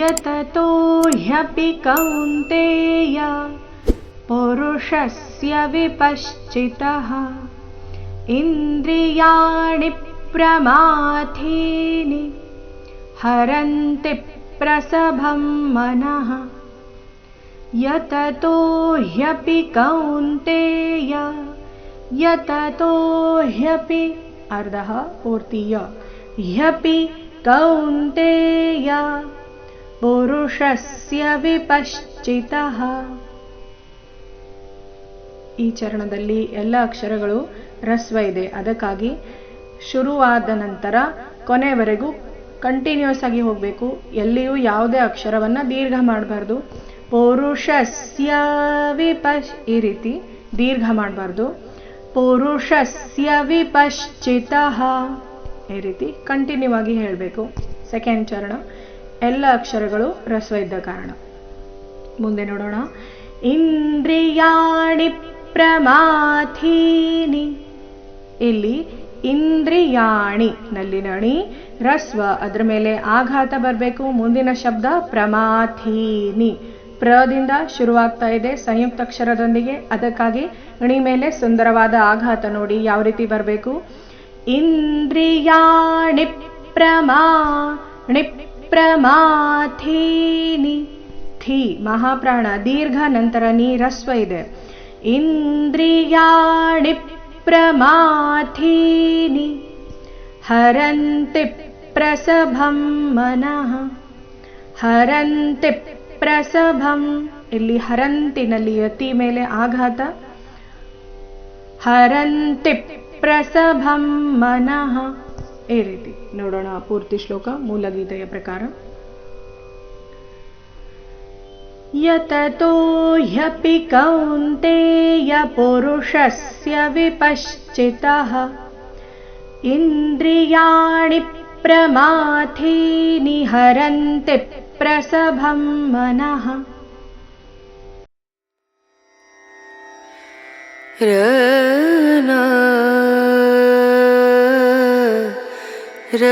यततो ह्यपि कौन्तेय पुरुषस्य विपश्चितः इन्द्रियाणि प्रमाथीनि हरन्ति प्रसभं मनः। यततो ह्यपि कौन्तेय यततो ह्यपि अर्धः पूर्तिय ह्यपि कौन्तेय ಪುರುಷಸ್ಯ ವಿಪಶ್ಚಿತಃ. ಈ ಚರಣದಲ್ಲಿ ಎಲ್ಲ ಅಕ್ಷರಗಳು ರಸ್ವ ಇದೆ, ಅದಕ್ಕಾಗಿ ಶುರುವಾದ ನಂತರ ಕೊನೆವರೆಗೂ ಕಂಟಿನ್ಯೂಸ್ ಆಗಿ ಹೋಗಬೇಕು. ಎಲ್ಲಿಯೂ ಯಾವುದೇ ಅಕ್ಷರವನ್ನು ದೀರ್ಘ ಮಾಡಬಾರ್ದು. ಪುರುಷಸ್ಯ ಈ ರೀತಿ ದೀರ್ಘ ಮಾಡಬಾರ್ದು. ಪುರುಷಸ್ಯ ವಿಪಶ್ಚಿತಃ ಈ ರೀತಿ ಕಂಟಿನ್ಯೂ ಆಗಿ ಹೇಳಬೇಕು. ಸೆಕೆಂಡ್ ಚರಣ ಎಲ್ಲ ಅಕ್ಷರಗಳು ರಸ್ವ ಇದ್ದ ಕಾರಣ. ಮುಂದೆ ನೋಡೋಣ. ಇಂದ್ರಿಯಾಣಿ ಪ್ರಮಾಥೀನಿ. ಇಲ್ಲಿ ಇಂದ್ರಿಯಾಣಿ ನಲ್ಲಿ ನಣಿ ರಸ್ವ, ಅದರ ಮೇಲೆ ಆಘಾತ ಬರಬೇಕು. ಮುಂದಿನ ಶಬ್ದ ಪ್ರಮಾಥೀನಿ, ಪ್ರದಿಂದ ಶುರುವಾಗ್ತಾ ಇದೆ ಸಂಯುಕ್ತ ಅಕ್ಷರದೊಂದಿಗೆ, ಅದಕ್ಕಾಗಿ ಣಿ ಮೇಲೆ ಸುಂದರವಾದ ಆಘಾತ ನೋಡಿ ಯಾವ ರೀತಿ ಬರಬೇಕು. ಇಂದ್ರಿಯಾಣಿ ಪ್ರಮಾಥೀನಿ. ಥಿ ಮಹಾಪ್ರಾಣ ದೀರ್ಘ, ನಂತರ ನೀ ರಸ್ವ ಇದೆ. ಇಂದ್ರಿಯಾಣಿ ಪ್ರಮಾಥೀನಿ ಹರಂತಿ ಪ್ರಸಭಂ ಮನಃ. ಹರಂತಿ ಪ್ರಸಭಂ, ಇಲ್ಲಿ ಹರಂತಿನಲ್ಲಿ ಯತಿ ಮೇಲೆ ಆಘಾತ. ಹರಂತಿ ಪ್ರಸಭಂ ಮನಃ ಈ ರೀತಿ ನೋಡೋಣ. ಪೂರ್ತಿ ಶ್ಲೋಕ ಮೂಲಗೀತೆಯ ಪ್ರಕಾರ. ಯತತೋ ಹ್ಯಪಿ ಕೌಂತೇಯ ಪುರುಷಸ್ಯ ವಿಪಶ್ಚಿತಃ ಇಂದ್ರಿಯಾಣಿ ಪ್ರಮಾಥೀನಿ ಹರಂತಿ ಪ್ರಸಭಂ ಮನಃ. ರ